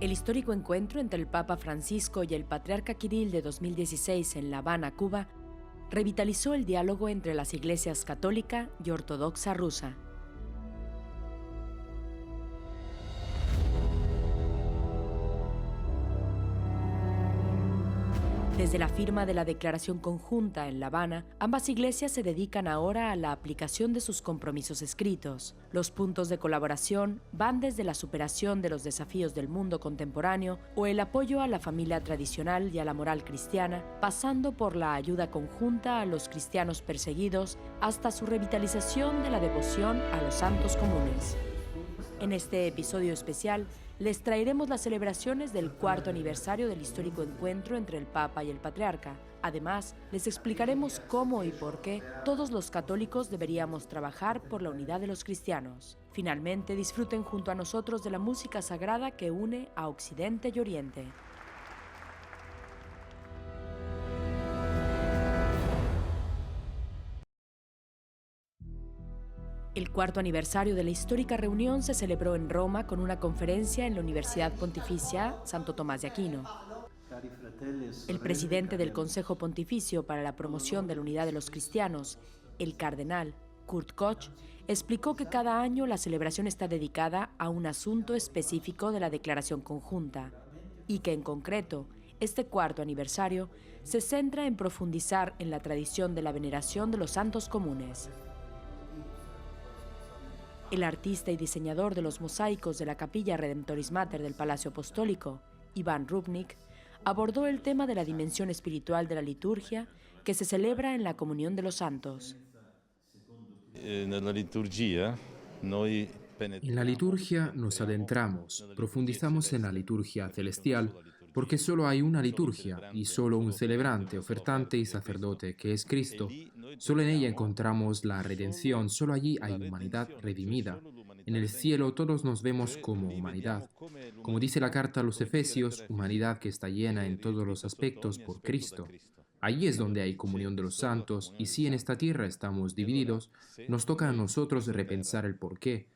El histórico encuentro entre el Papa Francisco y el Patriarca Kirill de 2016 en La Habana, Cuba, revitalizó el diálogo entre las iglesias católica y ortodoxa rusa. Desde la firma de la Declaración Conjunta en La Habana, ambas iglesias se dedican ahora a la aplicación de sus compromisos escritos. Los puntos de colaboración van desde la superación de los desafíos del mundo contemporáneo o el apoyo a la familia tradicional y a la moral cristiana, pasando por la ayuda conjunta a los cristianos perseguidos hasta su revitalización de la devoción a los santos comunes. En este episodio especial, les traeremos las celebraciones del cuarto aniversario del histórico encuentro entre el Papa y el Patriarca. Además, les explicaremos cómo y por qué todos los católicos deberíamos trabajar por la unidad de los cristianos. Finalmente, disfruten junto a nosotros de la música sagrada que une a Occidente y Oriente. El cuarto aniversario de la histórica reunión se celebró en Roma con una conferencia en la Universidad Pontificia Santo Tomás de Aquino. El presidente del Consejo Pontificio para la Promoción de la Unidad de los Cristianos, el cardenal Kurt Koch, explicó que cada año la celebración está dedicada a un asunto específico de la Declaración Conjunta y que, en concreto, este cuarto aniversario se centra en profundizar en la tradición de la veneración de los santos comunes. El artista y diseñador de los mosaicos de la Capilla Redemptoris Mater del Palacio Apostólico, Iván Rubnik, abordó el tema de la dimensión espiritual de la liturgia que se celebra en la comunión de los santos. En la liturgia nos adentramos, profundizamos en la liturgia celestial, porque solo hay una liturgia y solo un celebrante, ofertante y sacerdote, que es Cristo. Solo en ella encontramos la redención, solo allí hay humanidad redimida. En el cielo todos nos vemos como humanidad. Como dice la carta a los Efesios, humanidad que está llena en todos los aspectos por Cristo. Allí es donde hay comunión de los santos, y si en esta tierra estamos divididos, nos toca a nosotros repensar el porqué.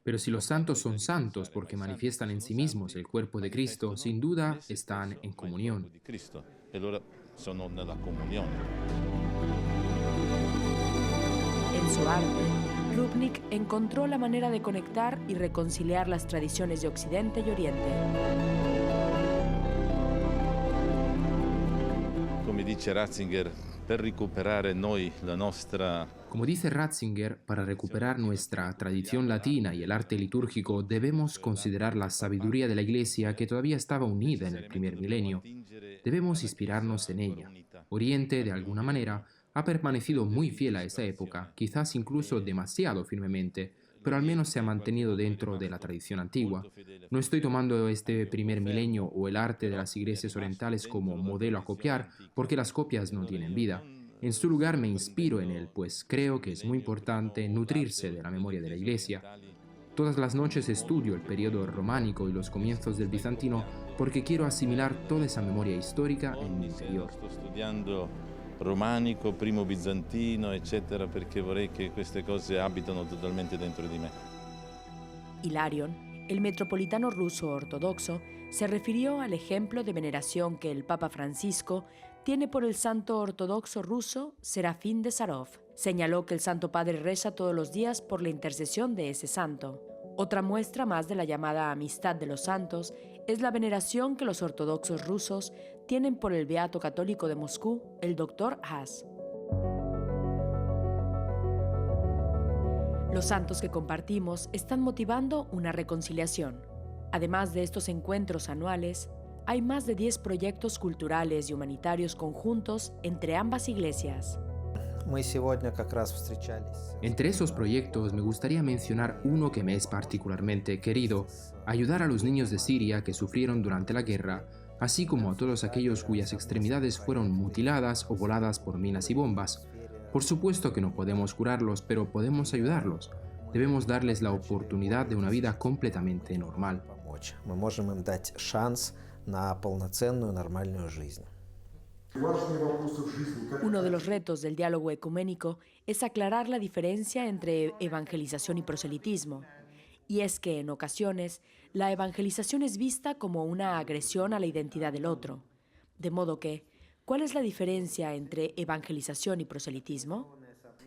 Pero si los santos son santos porque manifiestan en sí mismos el cuerpo de Cristo, sin duda están en comunión. En su arte, Rubnik encontró la manera de conectar y reconciliar las tradiciones de Occidente y Oriente. Como dice Ratzinger, para recuperar nuestra tradición latina y el arte litúrgico debemos considerar la sabiduría de la Iglesia que todavía estaba unida en el primer milenio. Debemos inspirarnos en ella. Oriente, de alguna manera, ha permanecido muy fiel a esa época, quizás incluso demasiado firmemente, pero al menos se ha mantenido dentro de la tradición antigua. No estoy tomando este primer milenio o el arte de las iglesias orientales como modelo a copiar, porque las copias no tienen vida. En su lugar me inspiro en él, pues creo que es muy importante nutrirse de la memoria de la Iglesia. Todas las noches estudio el periodo románico y los comienzos del bizantino porque quiero asimilar toda esa memoria histórica en mi interior. Estoy estudiando romanico, primo bizantino, eccetera, perché vorrei che queste cose abitano totalmente dentro di me. Hilarion, el metropolitano ruso ortodoxo, se refirió al ejemplo de veneración que el Papa Francisco tiene por el santo ortodoxo ruso Serafín de Sarov. Señaló que el Santo Padre reza todos los días por la intercesión de ese santo. Otra muestra más de la llamada amistad de los santos es la veneración que los ortodoxos rusos tienen por el beato católico de Moscú, el Dr. Haas. Los santos que compartimos están motivando una reconciliación. Además de estos encuentros anuales, hay más de 10 proyectos culturales y humanitarios conjuntos entre ambas iglesias. Entre esos proyectos me gustaría mencionar uno que me es particularmente querido: ayudar a los niños de Siria que sufrieron durante la guerra, así como a todos aquellos cuyas extremidades fueron mutiladas o voladas por minas y bombas. Por supuesto que no podemos curarlos, pero podemos ayudarlos. Debemos darles la oportunidad de una vida completamente normal. Uno de los retos del diálogo ecuménico es aclarar la diferencia entre evangelización y proselitismo. Y es que, en ocasiones, la evangelización es vista como una agresión a la identidad del otro. De modo que, ¿cuál es la diferencia entre evangelización y proselitismo?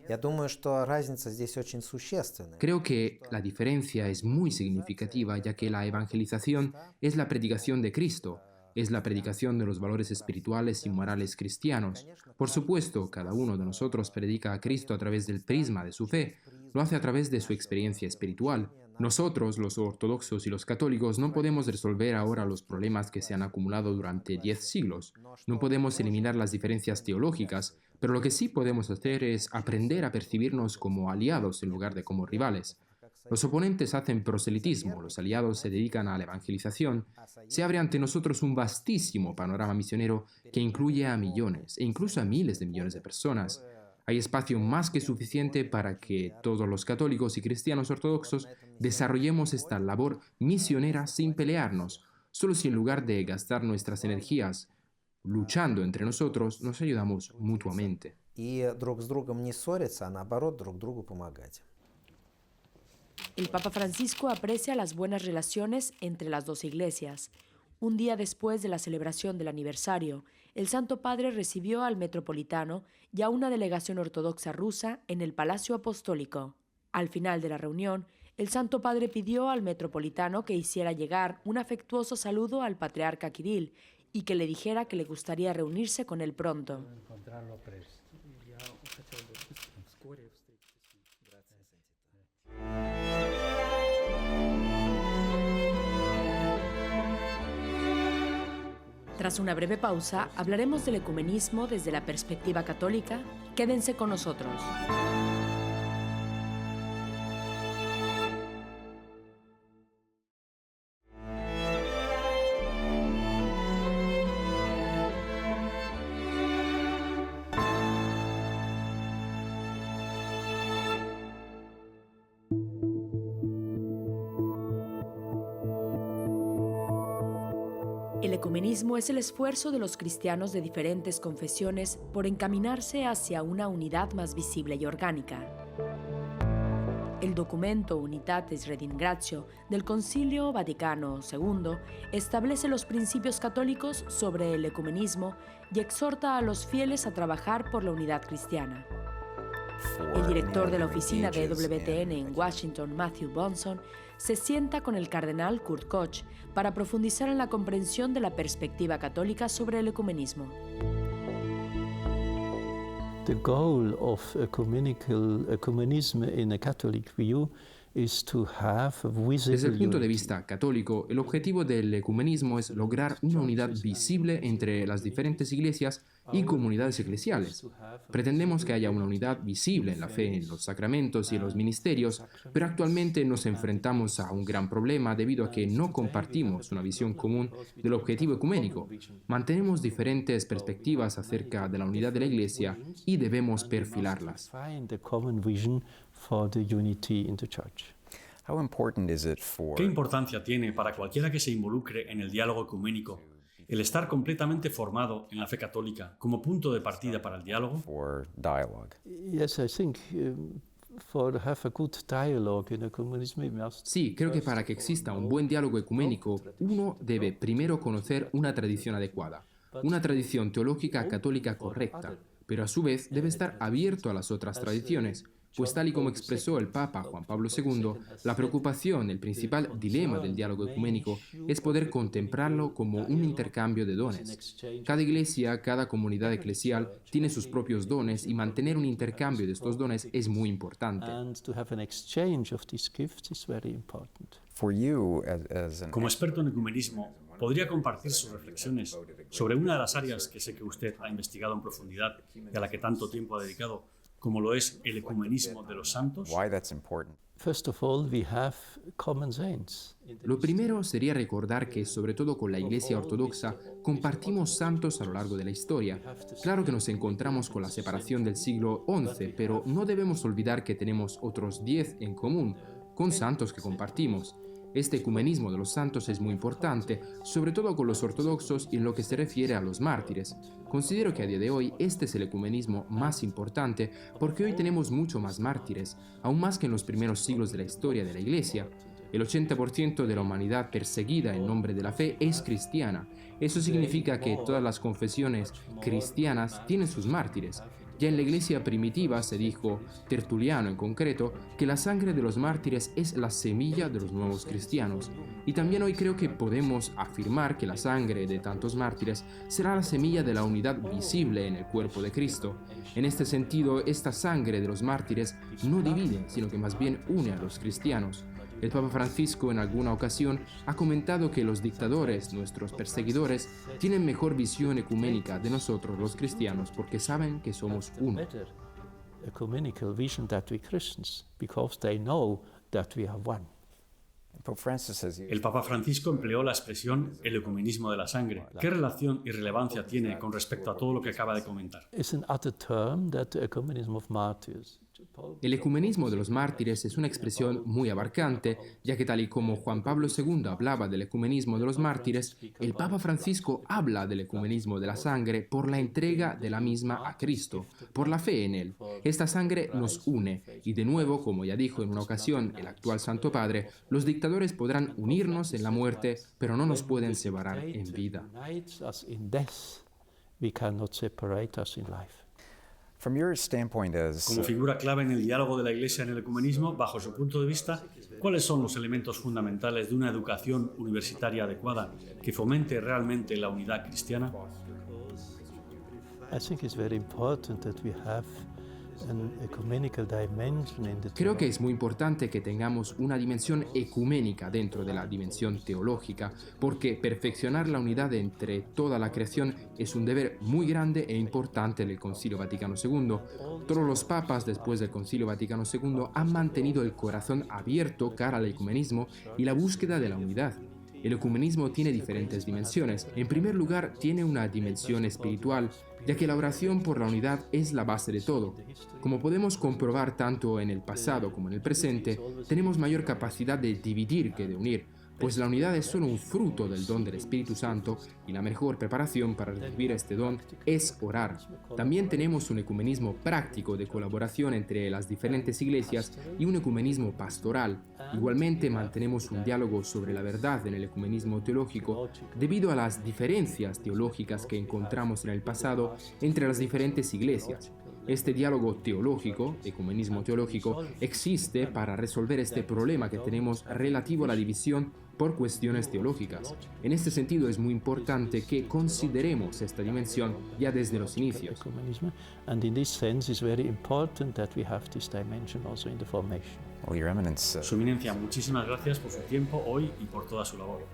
Я думаю, что разница здесь очень существенная. Creo que la diferencia es muy significativa, ya que la evangelización es la predicación de Cristo, es la predicación de los valores espirituales y morales cristianos. Por supuesto, cada uno de nosotros predica a Cristo a través del prisma de su fe, lo hace a través de su experiencia espiritual. Nosotros, los ortodoxos y los católicos, no podemos resolver ahora los problemas que se han acumulado durante 10 siglos. No podemos eliminar las diferencias teológicas, pero lo que sí podemos hacer es aprender a percibirnos como aliados en lugar de como rivales. Los oponentes hacen proselitismo, los aliados se dedican a la evangelización. Se abre ante nosotros un vastísimo panorama misionero que incluye a millones e incluso a miles de millones de personas. Hay espacio más que suficiente para que todos los católicos y cristianos ortodoxos desarrollemos esta labor misionera sin pelearnos, solo si en lugar de gastar nuestras energías luchando entre nosotros, nos ayudamos mutuamente. И друг с другом не ссориться, а наоборот друг другу помогать. El Papa Francisco aprecia las buenas relaciones entre las dos iglesias. Un día después de la celebración del aniversario, el Santo Padre recibió al metropolitano y a una delegación ortodoxa rusa en el Palacio Apostólico. Al final de la reunión, el Santo Padre pidió al metropolitano que hiciera llegar un afectuoso saludo al patriarca Kirill y que le dijera que le gustaría reunirse con él pronto. Tras una breve pausa, hablaremos del ecumenismo desde la perspectiva católica. Quédense con nosotros. El ecumenismo es el esfuerzo de los cristianos de diferentes confesiones por encaminarse hacia una unidad más visible y orgánica. El documento Unitatis Redingratio del Concilio Vaticano II establece los principios católicos sobre el ecumenismo y exhorta a los fieles a trabajar por la unidad cristiana. El director de la oficina de EWTN en Washington, Matthew Bonson, se sienta con el cardenal Kurt Koch para profundizar en la comprensión de la perspectiva católica sobre el ecumenismo. The goal of ecumenism in a Catholic view is to have a visible Desde el punto de unity. vista católico, el objetivo del ecumenismo es lograr una unidad visible entre las diferentes iglesias y comunidades eclesiales. Pretendemos que haya una unidad visible en la fe, en los sacramentos y en los ministerios, pero actualmente nos enfrentamos a un gran problema debido a que no compartimos una visión común del objetivo ecuménico. Mantenemos diferentes perspectivas acerca de la unidad de la iglesia y debemos perfilarlas. Find a common vision for the unity in the church. How important is it ¿Qué importancia tiene para cualquiera que se involucre en el diálogo ecuménico el estar completamente formado en la fe católica como punto de partida para el diálogo? for dialogue? Yes, I think for have a good dialogue in ecumenism, we must Sí, creo que para que exista un buen diálogo ecuménico, uno debe primero conocer una tradición adecuada, una tradición teológica católica correcta, pero a su vez debe estar abierto a las otras tradiciones, pues tal y como expresó el Papa Juan Pablo II, la preocupación, el principal dilema del diálogo ecuménico es poder contemplarlo como un intercambio de dones. Cada iglesia, cada comunidad eclesial tiene sus propios dones y mantener un intercambio de estos dones es muy importante. and to have an exchange of these gifts is very important. For you, as an Como experto en ecumenismo, ¿podría compartir sus reflexiones sobre una de las áreas que sé que usted ha investigado en profundidad y a la que tanto tiempo ha dedicado, como lo es el ecumenismo de los santos? why that's important? First of all, we have common saints. Lo primero sería recordar que, sobre todo con la Iglesia Ortodoxa, compartimos santos a lo largo de la historia. Claro que nos encontramos con la separación del siglo XI, pero no debemos olvidar que tenemos otros 10 en común, con santos que compartimos. Este ecumenismo de los santos es muy importante, sobre todo con los ortodoxos y en lo que se refiere a los mártires. Considero que a día de hoy este es el ecumenismo más importante porque hoy tenemos mucho más mártires, aún más que en los primeros siglos de la historia de la Iglesia. El 80% de la humanidad perseguida en nombre de la fe es cristiana. Eso significa que todas las confesiones cristianas tienen sus mártires. Ya en la iglesia primitiva se dijo, Tertuliano en concreto, que la sangre de los mártires es la semilla de los nuevos cristianos. Y también hoy creo que podemos afirmar que la sangre de tantos mártires será la semilla de la unidad visible en el cuerpo de Cristo. En este sentido, esta sangre de los mártires no divide, sino que más bien une a los cristianos. El Papa Francisco en alguna ocasión ha comentado que los dictadores, nuestros perseguidores, tienen mejor visión ecuménica de nosotros los cristianos porque saben que somos uno. Better ecumenical vision that we Christians, because they know that we are one. Pope Francis says El Papa Francisco empleó la expresión el ecumenismo de la sangre. ¿Qué relación y relevancia tiene con respecto a todo lo que acaba de comentar? It's another term that the ecumenism of martyrs. El ecumenismo de los mártires es una expresión muy abarcante, ya que tal y como Juan Pablo II hablaba del ecumenismo de los mártires, el Papa Francisco habla del ecumenismo de la sangre por la entrega de la misma a Cristo, por la fe en Él. Esta sangre nos une y de nuevo, como ya dijo en una ocasión el actual Santo Padre, los dictadores podrán unirnos en la muerte, pero no nos pueden separar en vida. Unites us in death, we cannot separate us in life. from your standpoint as Como figura clave en el diálogo de la Iglesia en el ecumenismo, bajo su punto de vista, ¿cuáles son los elementos fundamentales de una educación universitaria adecuada que fomente realmente la unidad cristiana? I think it's very important that we have an ecumenical dimension in the Creo que es muy importante que tengamos una dimensión ecuménica dentro de la dimensión teológica, porque perfeccionar la unidad entre toda la creación es un deber muy grande e importante del Concilio Vaticano II. Todos los papas después del Concilio Vaticano II han mantenido el corazón abierto cara al ecumenismo y la búsqueda de la unidad. El ecumenismo tiene diferentes dimensiones. En primer lugar, tiene una dimensión espiritual, ya que la oración por la unidad es la base de todo. Como podemos comprobar tanto en el pasado como en el presente, tenemos mayor capacidad de dividir que de unir, pues la unidad es solo un fruto del don del Espíritu Santo y la mejor preparación para recibir este don es orar. También tenemos un ecumenismo práctico de colaboración entre las diferentes iglesias y un ecumenismo pastoral. Igualmente mantenemos un diálogo sobre la verdad en el ecumenismo teológico debido a las diferencias teológicas que encontramos en el pasado entre las diferentes iglesias. Este diálogo teológico, ecumenismo teológico, existe para resolver este problema que tenemos relativo a la división por cuestiones teológicas. En este sentido es muy importante que consideremos esta dimensión ya desde los inicios. ecumenism, and in this sense it's very important that we have this dimension also in the formation. well, Your Eminence, Su Eminencia, muchísimas gracias por su tiempo hoy y por toda su labor.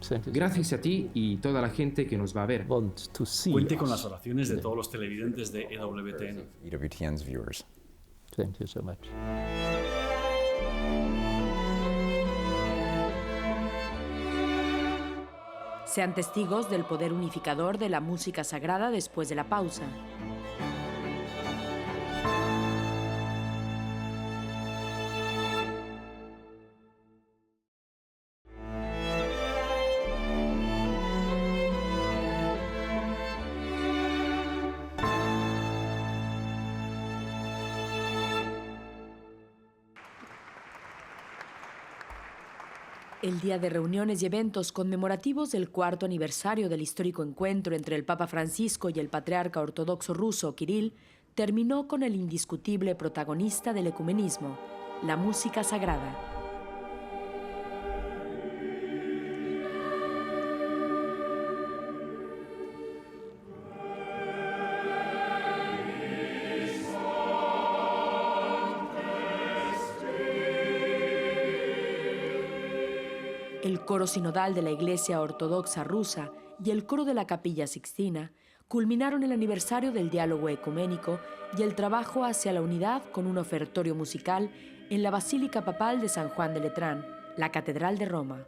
Thank you. Gracias a ti y toda la gente que nos va a ver. Want to see Cuente con us. las oraciones de todos los televidentes de EWTN. EWTN's viewers. Thank you so much. Sean testigos del poder unificador de la música sagrada después de la pausa. El día de reuniones y eventos conmemorativos del 4º aniversario del histórico encuentro entre el Papa Francisco y el patriarca ortodoxo ruso Kirill terminó con el indiscutible protagonista del ecumenismo, la música sagrada. El coro sinodal de la Iglesia Ortodoxa Rusa y el coro de la Capilla Sixtina culminaron el aniversario del diálogo ecuménico y el trabajo hacia la unidad con un ofertorio musical en la Basílica Papal de San Juan de Letrán, la Catedral de Roma.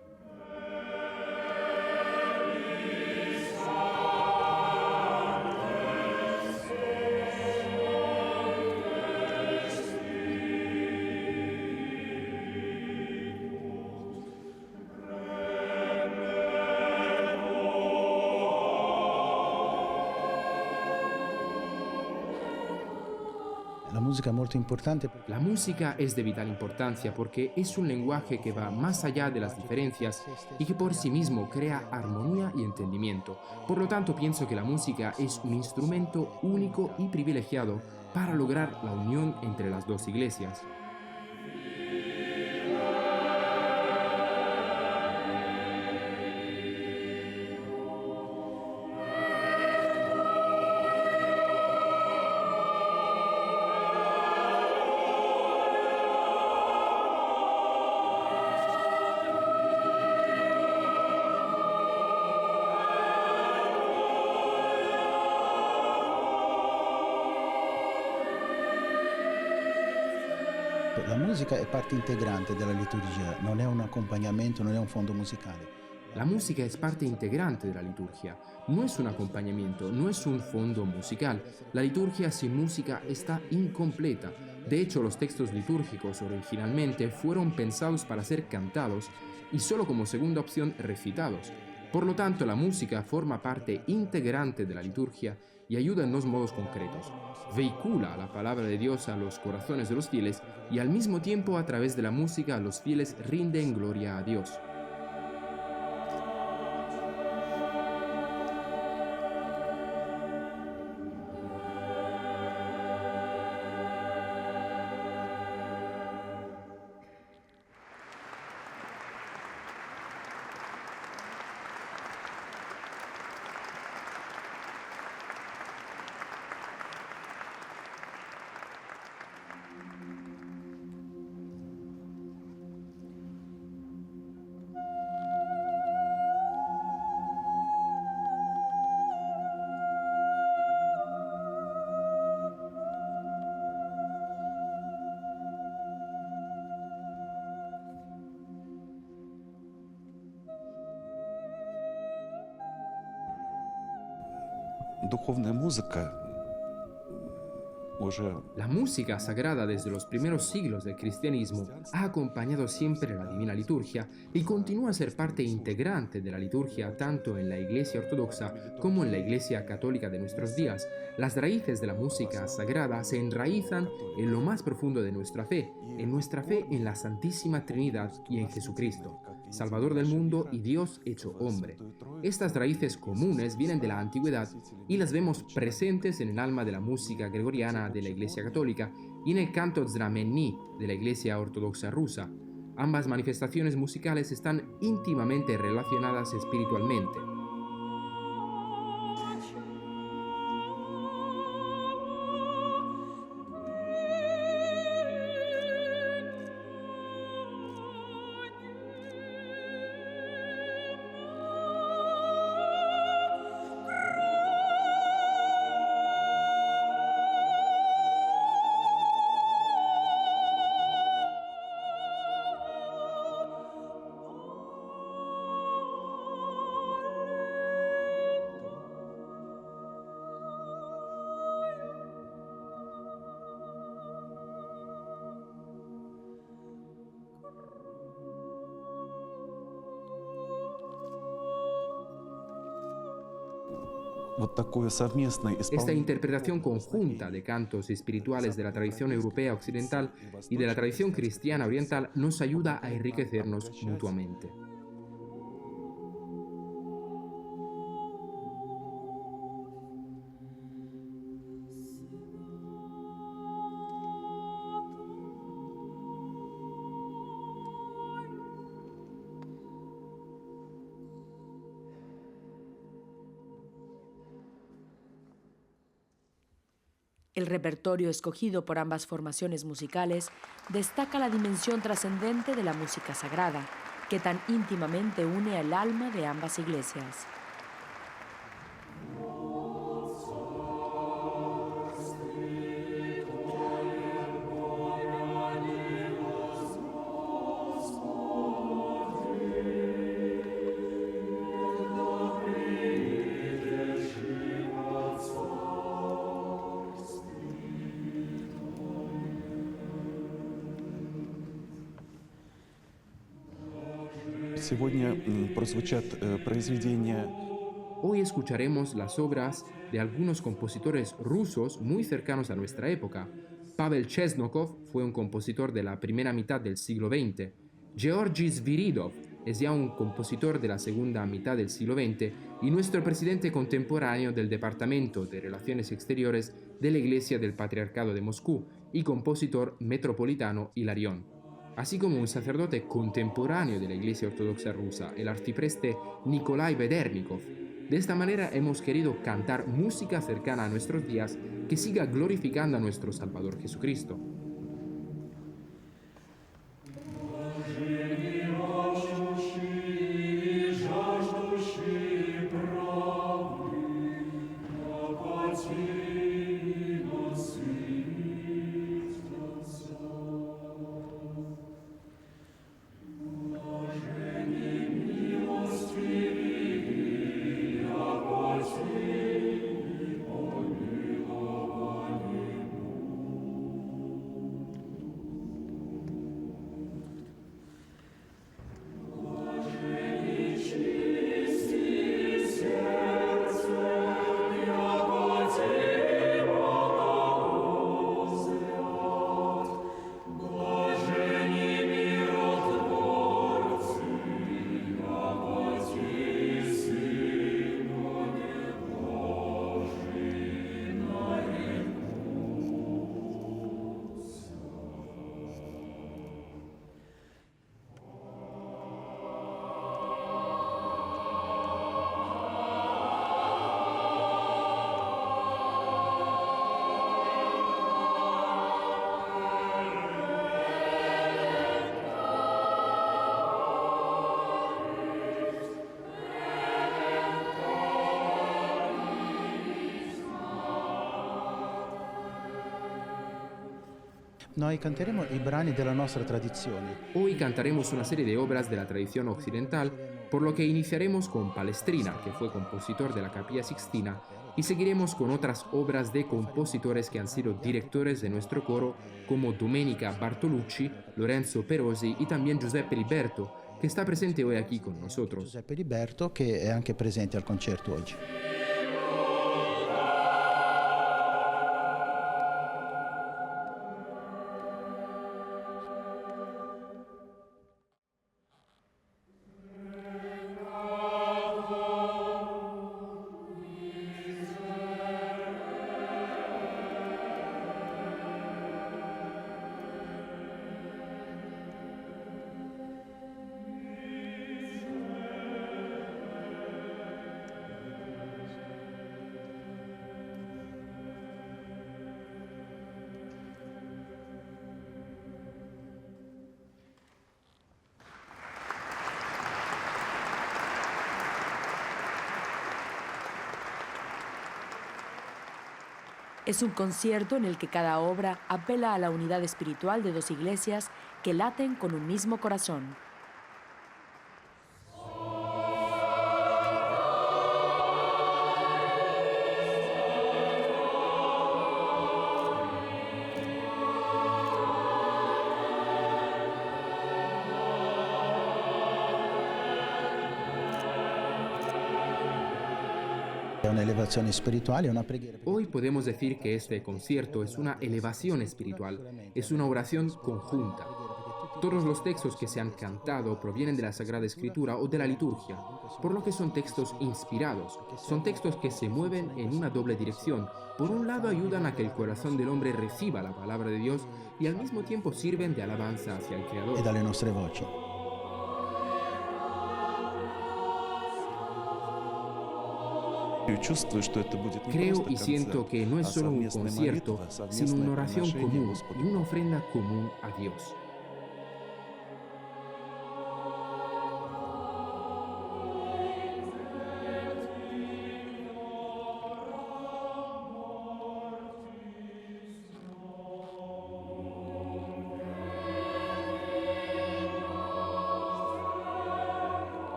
La musica è molto importante. La música es de vital importancia porque es un lenguaje que va más allá de las diferencias y que por sí mismo crea armonía y entendimiento. Por lo tanto, pienso que la música es un instrumento único y privilegiado para lograr la unión entre las dos iglesias. La musica è parte integrante della liturgia, non è un accompagnamento, non è un fondo musicale. La música es parte integrante de la liturgia, no es un acompañamiento, no es un fondo musical. La liturgia sin música está incompleta. De hecho, los textos litúrgicos originalmente fueron pensados para ser cantados y solo como segunda opción recitados. Por lo tanto, la música forma parte integrante de la liturgia y ayuda en dos modos concretos. Vehicula la palabra de Dios a los corazones de los fieles y al mismo tiempo a través de la música los fieles rinden gloria a Dios. Духовная музыка уже... La música sagrada desde los primeros siglos del cristianismo ha acompañado siempre la divina liturgia y continúa a ser parte integrante de la liturgia tanto en la Iglesia ortodoxa como en la Iglesia católica de nuestros días. Las raíces de la música sagrada se enraizan en lo más profundo de nuestra fe en la Santísima Trinidad y en Jesucristo, Salvador del mundo y Dios hecho hombre. Estas raíces comunes vienen de la antigüedad y las vemos presentes en el alma de la música gregoriana de la Iglesia católica y en el canto znamení de la Iglesia ortodoxa rusa. Ambas manifestaciones musicales están íntimamente relacionadas espiritualmente. Esta interpretación conjunta de cantos espirituales de la tradición europea occidental y de la tradición cristiana oriental nos ayuda a enriquecernos mutuamente. El repertorio escogido por ambas formaciones musicales destaca la dimensión trascendente de la música sagrada, que tan íntimamente une al alma de ambas iglesias. Сегодня прозвучат произведения. Hoy escucharemos las obras de algunos compositores rusos muy cercanos a nuestra época. Pavel Chesnokov fue un compositor de la primera mitad del siglo XX. Georgi Sviridov es ya un compositor de la segunda mitad del siglo XX y nuestro presidente contemporáneo del Departamento de Relaciones Exteriores de la Iglesia del Patriarcado de Moscú y compositor metropolitano Hilarión, así como un sacerdote contemporáneo de la Iglesia Ortodoxa rusa, el arcipreste Nikolai Vedernikov. De esta manera hemos querido cantar música cercana a nuestros días que siga glorificando a nuestro Salvador Jesucristo. Noi canteremo i brani della nostra tradizione. Hoy cantaremos una serie de obras de la tradición occidental, por lo que iniciaremos con Palestrina, que fue compositor de la Capilla Sixtina, y seguiremos con otras obras de compositores que han sido directores de nuestro coro, como Domenica Bartolucci, Lorenzo Perosi y también Giuseppe Liberto, que está presente hoy aquí con nosotros. Giuseppe Liberto, che è anche presente al concerto oggi. Es un concierto en el que cada obra apela a la unidad espiritual de dos iglesias que laten con un mismo corazón. Una elevazione spirituale, una preghiera. Hoy podemos decir que este concierto es una elevación espiritual, es una oración conjunta. Todos los textos que se han cantado provienen de la Sagrada Escritura o de la liturgia, por lo que son textos inspirados, son textos que se mueven en una doble dirección. Por un lado ayudan a que el corazón del hombre reciba la palabra de Dios y al mismo tiempo sirven de alabanza hacia el Creador. E dalle nostre voci. Creo y siento que no es solo un concierto, sino una oración común y una ofrenda común a Dios.